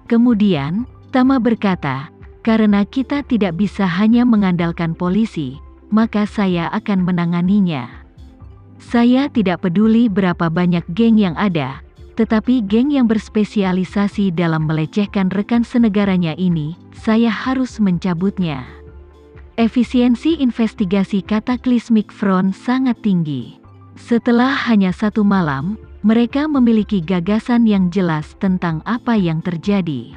Kemudian, Tama berkata, karena kita tidak bisa hanya mengandalkan polisi, maka saya akan menanganinya. Saya tidak peduli berapa banyak geng yang ada, tetapi geng yang berspesialisasi dalam melecehkan rekan senegaranya ini, saya harus mencabutnya. Efisiensi investigasi Cataclysmic Front sangat tinggi. Setelah hanya 1 malam, mereka memiliki gagasan yang jelas tentang apa yang terjadi.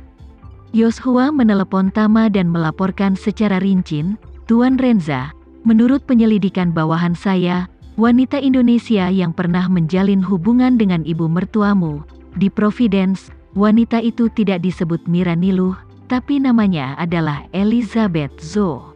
Yoshua menelepon Tama dan melaporkan secara rinci, Tuan Renza, menurut penyelidikan bawahan saya, wanita Indonesia yang pernah menjalin hubungan dengan ibu mertuamu, di Providence, wanita itu tidak disebut Mira Niluh, tapi namanya adalah Elizabeth Zo.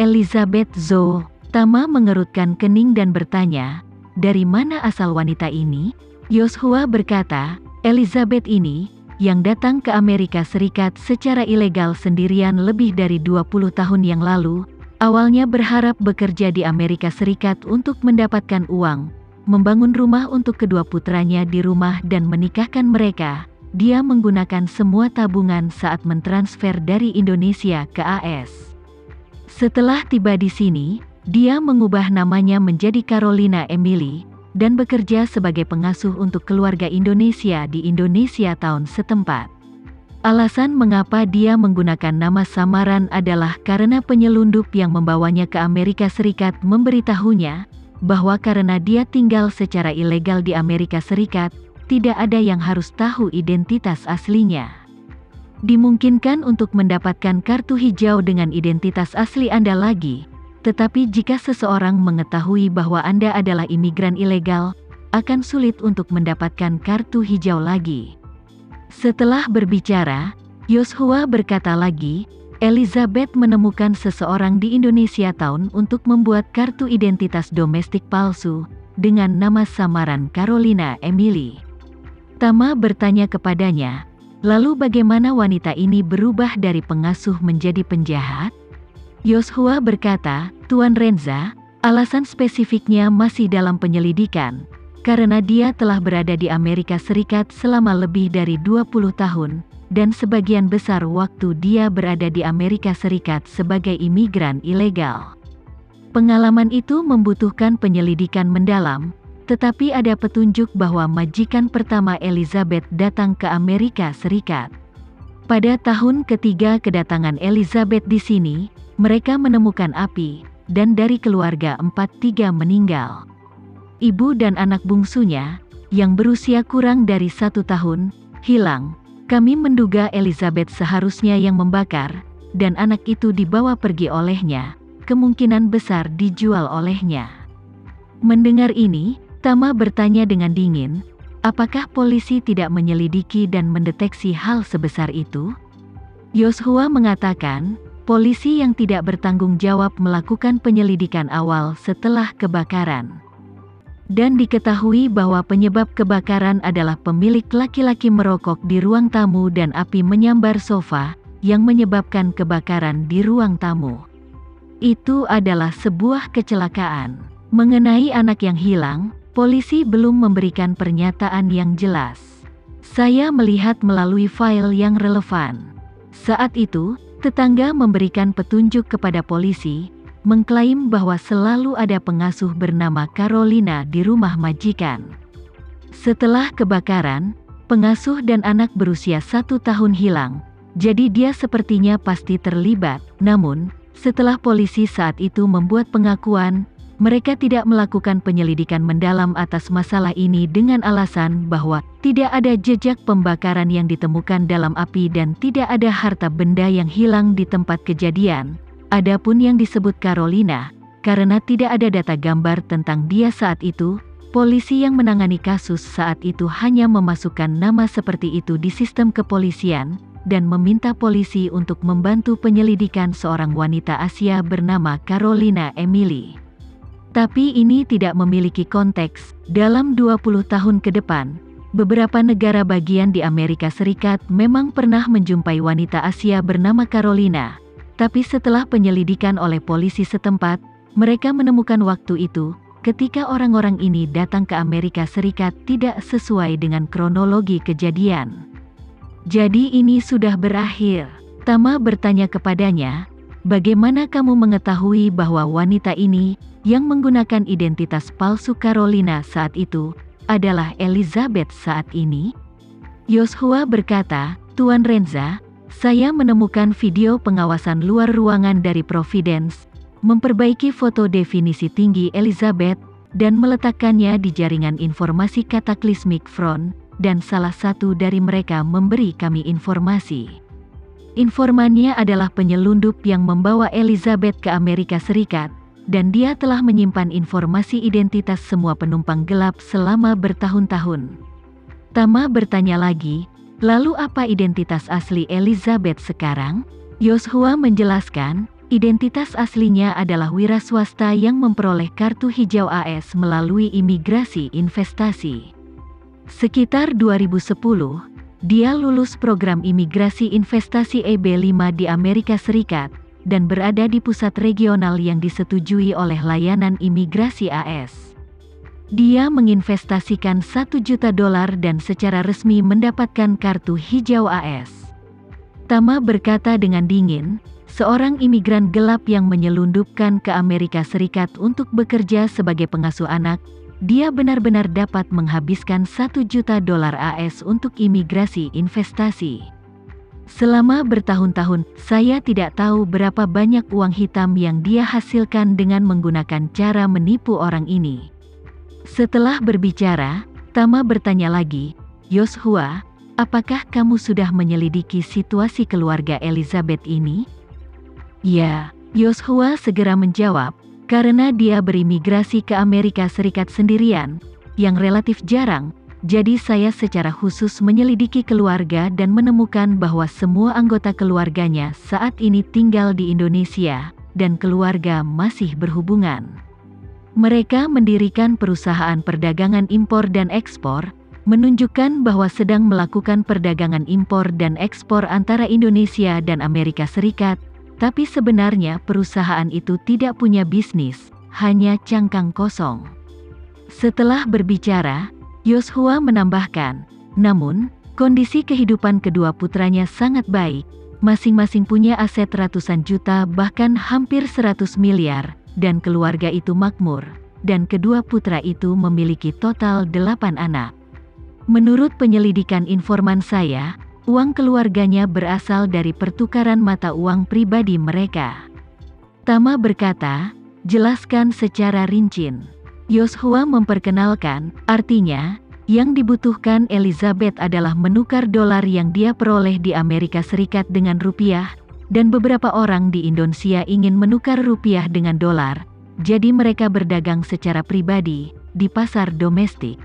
Elizabeth Zo, Tama mengerutkan kening dan bertanya, dari mana asal wanita ini? Yoshua berkata, Elizabeth ini, yang datang ke Amerika Serikat secara ilegal sendirian lebih dari 20 tahun yang lalu, awalnya berharap bekerja di Amerika Serikat untuk mendapatkan uang, membangun rumah untuk kedua putranya di rumah dan menikahkan mereka. Dia menggunakan semua tabungan saat mentransfer dari Indonesia ke AS. Setelah tiba di sini, dia mengubah namanya menjadi Carolina Emily, dan bekerja sebagai pengasuh untuk keluarga Indonesia di Indonesia tahun setempat. Alasan mengapa dia menggunakan nama samaran adalah karena penyelundup yang membawanya ke Amerika Serikat memberitahunya, bahwa karena dia tinggal secara ilegal di Amerika Serikat, tidak ada yang harus tahu identitas aslinya. Dimungkinkan untuk mendapatkan kartu hijau dengan identitas asli Anda lagi, tetapi jika seseorang mengetahui bahwa Anda adalah imigran ilegal, akan sulit untuk mendapatkan kartu hijau lagi. Setelah berbicara, Yoshua berkata lagi, Elizabeth menemukan seseorang di Indonesia Town untuk membuat kartu identitas domestik palsu, dengan nama samaran Carolina Emily. Tama bertanya kepadanya, lalu bagaimana wanita ini berubah dari pengasuh menjadi penjahat? Yoshua berkata, Tuan Renza, alasan spesifiknya masih dalam penyelidikan, karena dia telah berada di Amerika Serikat selama lebih dari 20 tahun, dan sebagian besar waktu dia berada di Amerika Serikat sebagai imigran ilegal. Pengalaman itu membutuhkan penyelidikan mendalam, tetapi ada petunjuk bahwa majikan pertama Elizabeth datang ke Amerika Serikat. Pada tahun ketiga kedatangan Elizabeth di sini, mereka menemukan api, dan dari keluarga 3 meninggal. Ibu dan anak bungsunya, yang berusia kurang dari 1 tahun, hilang. Kami menduga Elizabeth seharusnya yang membakar, dan anak itu dibawa pergi olehnya, kemungkinan besar dijual olehnya. Mendengar ini, Tama bertanya dengan dingin, apakah polisi tidak menyelidiki dan mendeteksi hal sebesar itu? Yoshua mengatakan, polisi yang tidak bertanggung jawab melakukan penyelidikan awal setelah kebakaran. Dan diketahui bahwa penyebab kebakaran adalah pemilik laki-laki merokok di ruang tamu dan api menyambar sofa, yang menyebabkan kebakaran di ruang tamu. Itu adalah sebuah kecelakaan. Mengenai anak yang hilang, polisi belum memberikan pernyataan yang jelas. Saya melihat melalui file yang relevan. Saat itu, tetangga memberikan petunjuk kepada polisi, mengklaim bahwa selalu ada pengasuh bernama Carolina di rumah majikan. Setelah kebakaran, pengasuh dan anak berusia 1 tahun hilang, jadi dia sepertinya pasti terlibat. Namun, setelah polisi saat itu membuat pengakuan, mereka tidak melakukan penyelidikan mendalam atas masalah ini dengan alasan bahwa tidak ada jejak pembakaran yang ditemukan dalam api dan tidak ada harta benda yang hilang di tempat kejadian. Adapun yang disebut Carolina, karena tidak ada data gambar tentang dia saat itu, polisi yang menangani kasus saat itu hanya memasukkan nama seperti itu di sistem kepolisian, dan meminta polisi untuk membantu penyelidikan seorang wanita Asia bernama Carolina Emily. Tapi ini tidak memiliki konteks. Dalam 20 tahun ke depan, beberapa negara bagian di Amerika Serikat memang pernah menjumpai wanita Asia bernama Carolina. Tapi setelah penyelidikan oleh polisi setempat, mereka menemukan waktu itu, ketika orang-orang ini datang ke Amerika Serikat tidak sesuai dengan kronologi kejadian. Jadi ini sudah berakhir. Tama bertanya kepadanya, bagaimana kamu mengetahui bahwa wanita ini, yang menggunakan identitas palsu Carolina saat itu, adalah Elizabeth saat ini? Yoshua berkata, Tuan Renza, saya menemukan video pengawasan luar ruangan dari Providence, memperbaiki foto definisi tinggi Elizabeth, dan meletakkannya di jaringan informasi Cataclysmic Front, dan salah satu dari mereka memberi kami informasi. Informannya adalah penyelundup yang membawa Elizabeth ke Amerika Serikat, dan dia telah menyimpan informasi identitas semua penumpang gelap selama bertahun-tahun. Tama bertanya lagi, lalu apa identitas asli Elizabeth sekarang? Yoshua menjelaskan, identitas aslinya adalah wira swasta yang memperoleh kartu hijau AS melalui imigrasi investasi. Sekitar 2010, dia lulus program imigrasi investasi EB-5 di Amerika Serikat, dan berada di pusat regional yang disetujui oleh layanan imigrasi AS. Dia menginvestasikan $1 juta dan secara resmi mendapatkan kartu hijau AS. Tama berkata dengan dingin, seorang imigran gelap yang menyelundupkan ke Amerika Serikat untuk bekerja sebagai pengasuh anak, dia benar-benar dapat menghabiskan $1 juta AS untuk imigrasi investasi. Selama bertahun-tahun, saya tidak tahu berapa banyak uang hitam yang dia hasilkan dengan menggunakan cara menipu orang ini. Setelah berbicara, Tama bertanya lagi, Yoshua, apakah kamu sudah menyelidiki situasi keluarga Elizabeth ini? Ya, Yoshua segera menjawab, karena dia berimigrasi ke Amerika Serikat sendirian, yang relatif jarang. Jadi saya secara khusus menyelidiki keluarga dan menemukan bahwa semua anggota keluarganya saat ini tinggal di Indonesia, dan keluarga masih berhubungan. Mereka mendirikan perusahaan perdagangan impor dan ekspor, menunjukkan bahwa sedang melakukan perdagangan impor dan ekspor antara Indonesia dan Amerika Serikat, tapi sebenarnya perusahaan itu tidak punya bisnis, hanya cangkang kosong. Setelah berbicara, Yoshua menambahkan, namun, kondisi kehidupan kedua putranya sangat baik, masing-masing punya aset ratusan juta bahkan hampir 100 miliar, dan keluarga itu makmur, dan kedua putra itu memiliki total 8 anak. Menurut penyelidikan informan saya, uang keluarganya berasal dari pertukaran mata uang pribadi mereka. Tama berkata, jelaskan secara rinci. Yoshua memperkenalkan, artinya, yang dibutuhkan Elizabeth adalah menukar dolar yang dia peroleh di Amerika Serikat dengan rupiah, dan beberapa orang di Indonesia ingin menukar rupiah dengan dolar, jadi mereka berdagang secara pribadi, di pasar domestik.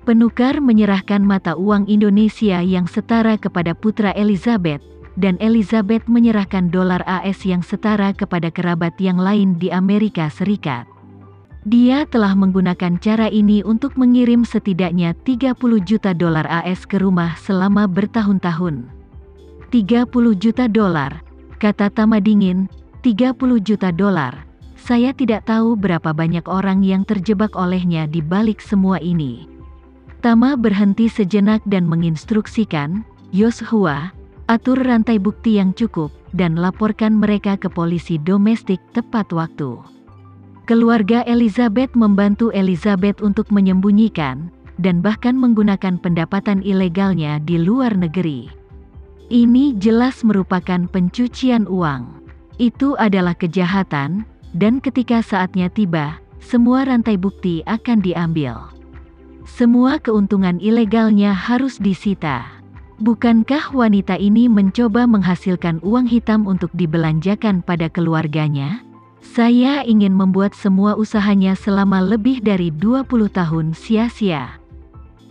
Penukar menyerahkan mata uang Indonesia yang setara kepada putra Elizabeth, dan Elizabeth menyerahkan dolar AS yang setara kepada kerabat yang lain di Amerika Serikat. Dia telah menggunakan cara ini untuk mengirim setidaknya $30 juta AS ke rumah selama bertahun-tahun. $30 juta, kata Tama dingin, $30 juta. Saya tidak tahu berapa banyak orang yang terjebak olehnya di balik semua ini. Tama berhenti sejenak dan menginstruksikan, Yoshua, atur rantai bukti yang cukup, dan laporkan mereka ke polisi domestik tepat waktu. Keluarga Elizabeth membantu Elizabeth untuk menyembunyikan, dan bahkan menggunakan pendapatan ilegalnya di luar negeri. Ini jelas merupakan pencucian uang. Itu adalah kejahatan, dan ketika saatnya tiba, semua rantai bukti akan diambil. Semua keuntungan ilegalnya harus disita. Bukankah wanita ini mencoba menghasilkan uang hitam untuk dibelanjakan pada keluarganya? Saya ingin membuat semua usahanya selama lebih dari 20 tahun sia-sia.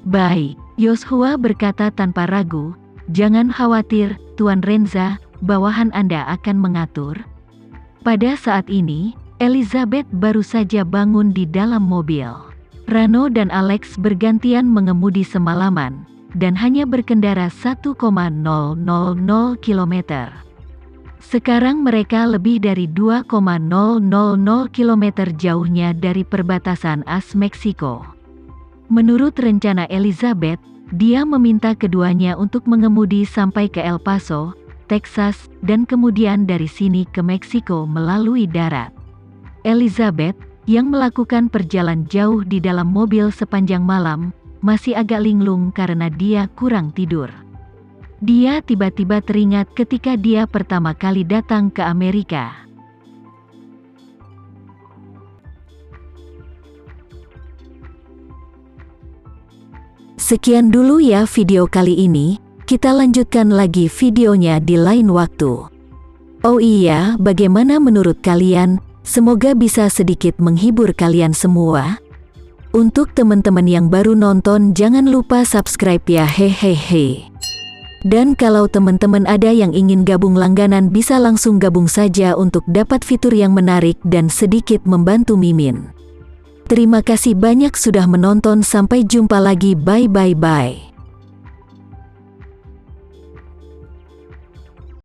Baik, Yoshua berkata tanpa ragu, jangan khawatir, Tuan Renza, bawahan Anda akan mengatur. Pada saat ini, Elizabeth baru saja bangun di dalam mobil. Rano dan Alex bergantian mengemudi semalaman, dan hanya berkendara 1,000 km. Sekarang mereka lebih dari 2,000 km jauhnya dari perbatasan AS Meksiko. Menurut rencana Elizabeth, Dia meminta keduanya untuk mengemudi sampai ke El Paso, Texas, dan kemudian dari sini ke Meksiko melalui darat. Elizabeth, yang melakukan perjalanan jauh di dalam mobil sepanjang malam, masih agak linglung karena dia kurang tidur. Dia tiba-tiba teringat ketika dia pertama kali datang ke Amerika. Sekian dulu ya video kali ini, kita lanjutkan lagi videonya di lain waktu. Oh iya, bagaimana menurut kalian? Semoga bisa sedikit menghibur kalian semua. Untuk teman-teman yang baru nonton, jangan lupa subscribe ya, hehehe. Dan kalau teman-teman ada yang ingin gabung langganan, bisa langsung gabung saja untuk dapat fitur yang menarik dan sedikit membantu Mimin. Terima kasih banyak sudah menonton, sampai jumpa lagi, bye.